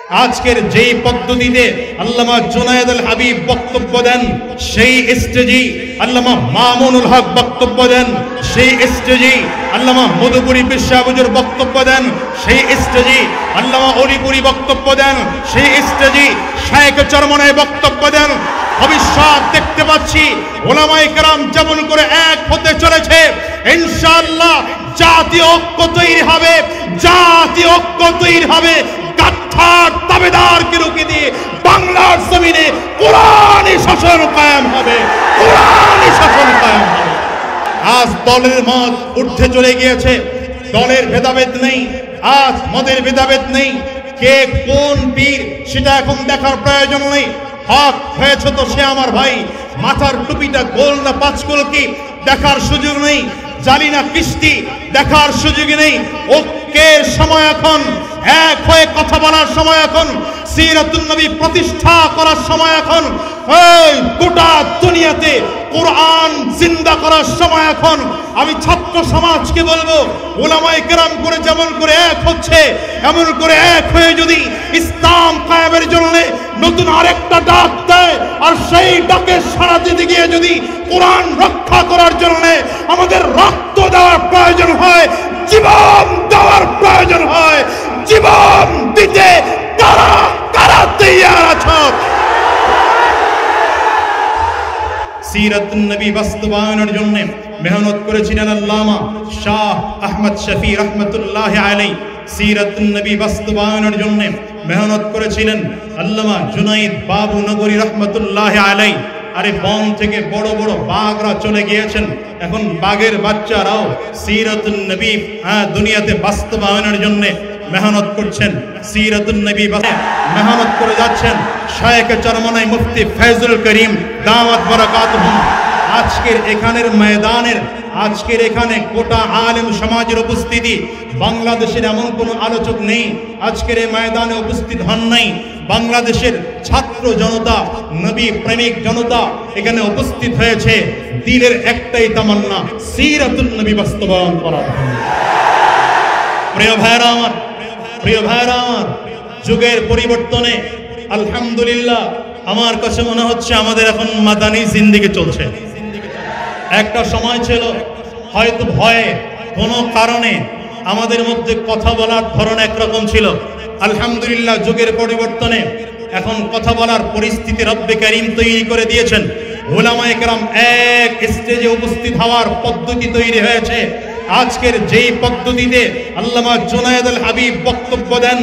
আজকের যেই পদ্ধতিতে আল্লামা জুনায়েদ আল হাবিব বক্তব্য দেন, সেই স্টেজেই আল্লামা মামুনুল হক বক্তব্য দেন, সেই স্টেজেই আল্লামা মধুপুরী বিশ্বাবুজুর বক্তব্য দেন, সেই স্টেজেই আল্লামা অলিপুরী বক্তব্য দেন, সেই স্টেজেই শায়েখ চরমনাই বক্তব্য দেন। ভবিষ্যৎ দেখতে পাচ্ছি ওলামায়ে কেরাম যেমন করে এক হতে চলেছে, ইনশাআল্লাহ জাতীয় ঐক্য তৈরি হবে, জাতীয় ঐক্য তৈরি হবে। গাদ্দার তাবেদারকে রুখে দিয়ে বাংলার জমিনে কোরআনি শাসন কায়েম হবে, কোরআনি শাসন কায়েম হবে। আজ দলের মত ঊর্ধ্বে চলে গিয়েছে, দলের ভেদাভেদ নেই, আজ মদের ভেদাভেদ নেই। কে কোন পীর সেটা এখন দেখার প্রয়োজন নেই। হক হয়েছে তো সে আমার ভাই, মাথার টুপিটা গোল না পাঁচকোল কি দেখার সুযোগ নেই, জালি না কিস্তি দেখার সুযোগ নেই। ঐক্যের সময় এখন, এক হয়ে কথা বলার সময় এখন, সিরাতুন নবী প্রতিষ্ঠা করার সময় এখন, এই গোটা দুনিয়াতে কোরআন জিন্দা করার সময় এখন। আমি ছাত্র সমাজকে বলবো, ওলামায়ে কেরাম করে যেমন করে এক হচ্ছে, এমন করে এক হয়ে যদি ইসলাম কায়েমের জন্য নতুন আরেকটা ডাক দেয়, আর সেই ডাকে সাড়া দিতে গিয়ে যদি কোরআন রক্ষা করার জন্য আমাদের রক্ত দেওয়ার প্রয়োজন হয়, জীবন দেওয়ার প্রয়োজন হয়, জীবন দিতে কারা কারা তৈয়ার আছো? সিরাতুন নবী বাস্তবায়নের জন্য মেহনত করেছিলেন আল্লামা শাহ আহমদ শফি রহমতুল্লাহ আলাইহি। সিরাতুন নবী বাস্তবায়নের জন্য মেহনত করেছিলেন আল্লামা জুনাইদ বাবু নগরী রহমতুল্লাহ আলাইহি। আরে বন থেকে বড় বড় বাঘরা চলে গিয়েছেন, এখন বাঘের বাচ্চারাও সিরাতুন নবী দুনিয়াতে বাস্তবায়নের জন্য মেহনত করছেন। সিরাতুন নবী মেহনত করে যাচ্ছেন শায়েখ চরমনাই মুফতি ফয়জুল করিম দাওয়াত বারাকাতুহুম। আজকের এখানের ময়দানের, আজকের এখানে গোটা আলেম সমাজের উপস্থিতি। বাংলাদেশের এমন কোনো আলোচক নেই আজকের এই ময়দানে উপস্থিত হন নাই। বাংলাদেশের ছাত্র জনতা, নবী প্রেমিক জনতা এখানে উপস্থিত হয়েছে দিলের একটাই তামান্না, সিরাতুন নবী বাস্তবায়ন করার। প্রিয় ভাইরা আমার, প্রিয় ভাইরা আমার, যুগের পরিবর্তনে আলহামদুলিল্লাহ আমার কাছে মনে হচ্ছে আমাদের এখন মাদানী জিন্দেগি চলছে। একটা সময় ছিল হয়তো ভয়ে কোনো কারণে আমাদের মধ্যে কথা বলার ধরন একরকম ছিল। আলহামদুলিল্লাহ যুগের পরিবর্তনে এখন কথা বলার পরিস্থিতি রব্বে কারীম তৈরি করে দিয়েছেন। উলামায়ে কেরাম এক স্টেজে উপস্থিত হওয়ার পদ্ধতি তৈরি হয়েছে। আজকের যেই পদ্ধতিতে আল্লামা জুনায়েদ আল হাবিব বক্তব্য দেন,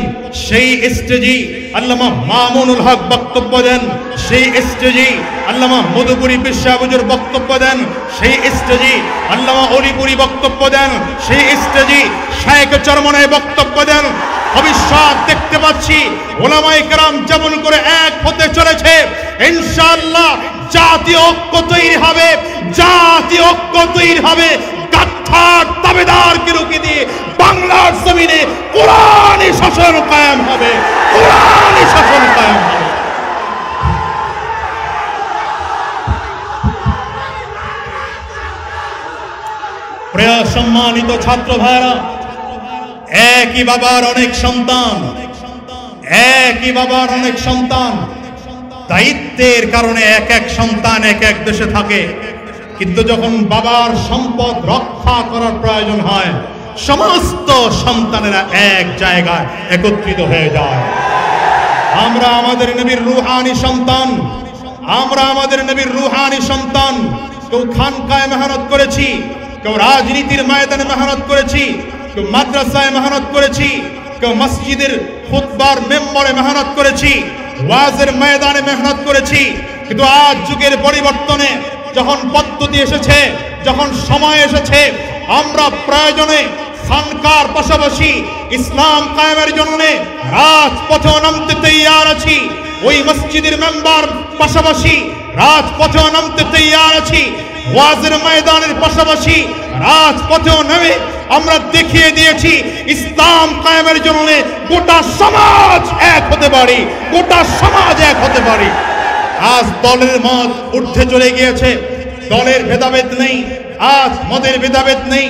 সেই স্টেজেই আল্লামা মামুনুল হক বক্তব্য দেন, সেই স্টেজেই আল্লামা মধুপুরী বিশ্বাবুজুর বক্তব্য দেন, সেই স্টেজেই আল্লামা অলিপুরী বক্তব্য দেন, সেই স্টেজেই শায়েখ চরমনাই বক্তব্য দেন। ভবিষ্যৎ দেখতে পাচ্ছি ওলামায়ে কেরাম যেমন করে এক হতে চলেছে, ইনশাআল্লাহ জাতীয় ঐক্য তৈরি হবে, জাতীয় ঐক্য তৈরি হবে। গাদ্দার তাবেদারকে রুখে দিয়ে বাংলার জমিনে কোরআনি শাসন কায়েম হবে, কোরআনি শাসন কায়েম হবে। প্রিয় সম্মানিত ছাত্র ভাইরা, একই বাবার অনেক সন্তান, একই বাবার অনেক সন্তান। দায়িত্বের কারণে এক এক সন্তান এক এক দেশে থাকে, কিন্তু যখন বাবার সম্পদ রক্ষা করার প্রয়োজন হয় সমস্ত সন্তানেরা এক জায়গায় একত্রিত হয়ে যায়। আমরা আমাদের নবীর রুহানি সন্তান, আমরা আমাদের নবীর রুহানি সন্তান। কেউ খানকায় মেহনত করেছি, কেউ রাজনীতির ময়দানে মেহনত করেছি, কেউ মাদ্রাসায় মেহনত করেছি, কেউ মসজিদের খুতবার মেম্বরে মেহনত করেছি, ওয়াজের ময়দানে মেহনত করেছি। কিন্তু আজ যুগের পরিবর্তনে যখন পদ্ধতি এসেছে, যখন সময় এসেছে, আমরা প্রয়োজনে খানকার পাশাপাশি ইসলাম কায়েমের জন্য রাজপথে নামতে তৈয়ার আছি। ওই মসজিদের মেম্বার পাশাপাশি রাজপথে নামতে তৈয়ার আছি। ওয়াজের ময়দানের পাশাপাশি রাজপথেও নেমে আমরা দেখিয়ে দিয়েছি ইসলাম কায়েমের জন্য গোটা সমাজ এক হতে পারি, গোটা সমাজ এক হতে পারি। আজ দলের মত ঊর্ধ্বে চলে গিয়েছে, দলের ভেদাভেদ নেই, আজ মদের ভেদাভেদ নেই।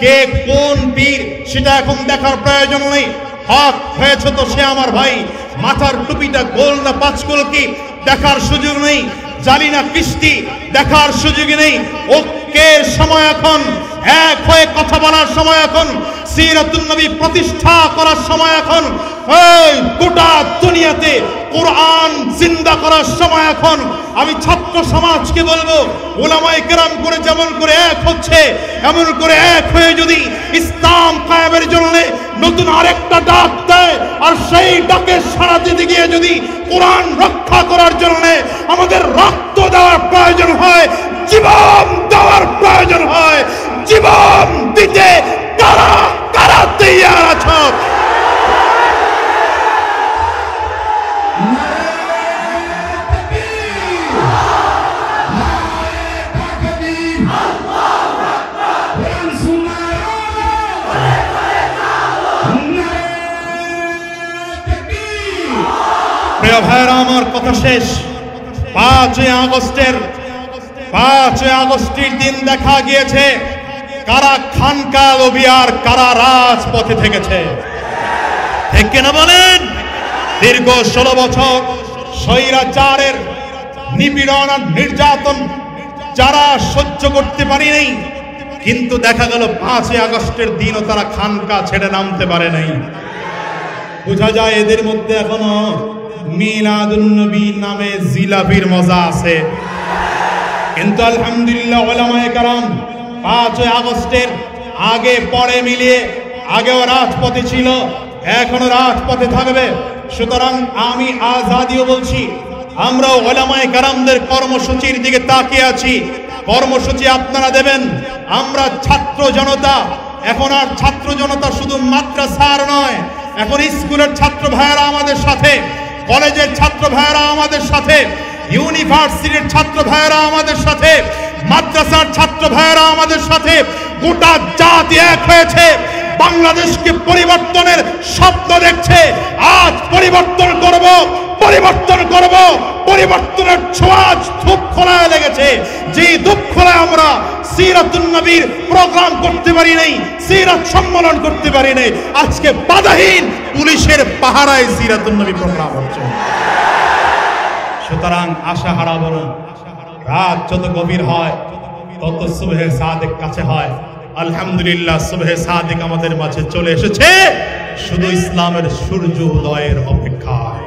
কে কোন পীর সেটা এখন দেখার প্রয়োজন নেই। হক হয়েছে তো সে আমার ভাই, মাথার টুপিটা গোল না পাঁচকোল কি দেখার সুযোগ নেই, জালি না কিস্তি দেখার সুযোগ নেই। ওকে সময় এখন, এক হয়ে কথা বলার সময় এখন, সিরাতুন নবী প্রতিষ্ঠা করার সময় এখন, এই গোটা দুনিয়াতে কোরআন জিন্দা করার সময় এখন। আমি ছাত্র সমাজকে বলবো, উলামায়ে কেরাম করে যেমন করে এক হচ্ছে, এমন করে এক হয়ে যদি ইসলাম কায়েমের জন্য নতুন আরেকটা ডাক দেয়, আর সেই ডাকে সাড়া দিতে গিয়ে যদি কোরআন রক্ষা করার জন্য আমাদের রক্ত দেওয়ার প্রয়োজন হয়, জীবন দেওয়ার প্রয়োজন হয়, জীবন দিতে কারা কারা তৈয়ার আছো? প্রিয় ভাইরা আমার, কথা শেষ। 5 আগস্টের দিন দেখা গিয়েছে কারা খানকা লবিয়ার, কারা রাজপথে থেকেছে। ঠিক কিনা বলেন? দীর্ঘ 16 বছর স্বৈরাচারের নিপীড়ন আর নির্যাতন যারা সহ্য করতে পারেনি, কিন্তু দেখা গেল 5 আগস্টের দিনও তারা খানকা ছেড়ে নামতে পারে নাই। বোঝা যায় এদের মধ্যে এখনো মিলাদুন নবী নামে জিলাপির মজা আছে। কিন্তু আলহামদুলিল্লাহ উলামায়ে কেরাম 5 আগস্টের আগে পরে মিলিয়ে আগেও রাজপথে ছিল, এখনো রাজপথে থাকবে। সুতরাং আমি আজাদিও বলছি, আমরা উলামায়ে কেরামদের কর্মসূচির দিকে তাকিয়ে আছি। কর্মসূচি আপনারা দেবেন। আমরা ছাত্র জনতা, এখন আর ছাত্র জনতা শুধু মাদ্রাসার নয়, এখন স্কুলের ছাত্র ভাইয়েরা আমাদের সাথে, কলেজের ছাত্র ভাইয়েরা আমাদের সাথে, ইউনিভার্সিটির ছাত্র ভাইয়েরা আমাদের সাথে, মাদ্রাসার ছাত্র ভাইয়েরা আমাদের সাথে। গোটা জাতি এক হয়েছে, বাংলাদেশকে পরিবর্তনের স্বপ্ন দেখছে। আজ পরিবর্তন করব, পরিবর্তন করব, পরিবর্তনের ছোঁয়াচ ধূপ খোলায় লেগেছে। যে ধূপ খোলায় আমরা সিরাতুন নবীর প্রোগ্রাম করতে পারি নাই, সিরাত সম্মেলন করতে পারি নাই, আজকে বাধাহীন পুলিশের পাহারায় সিরাতুন নবী প্রোগ্রাম হচ্ছে। সুতরাং আশা হারাবো না। রাত যত গভীর হয় তত সুবহে সাদিক কাছে হয়। আলহামদুলিল্লাহ সুবহে সাদিক আমাদের মাঝে চলে এসেছে, শুধু ইসলামের সূর্য উদয়ের অপেক্ষায়।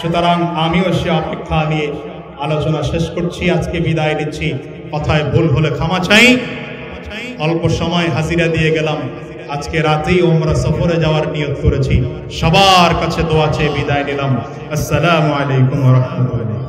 সুতরাং আমিও সে অপেক্ষা নিয়ে আলোচনা শেষ করছি, আজকে বিদায় নিচ্ছি। কথায় ভুল হলে ক্ষমা চাই। অল্প সময় হাজিরা দিয়ে গেলাম, আজকে রাতেই ওমরা সফরে যাওয়ার নিয়ত করেছি। সবার কাছে দোয়া চেয়ে বিদায় নিলাম। আসসালামু আলাইকুম ওয়া রাহমাতুল্লাহ।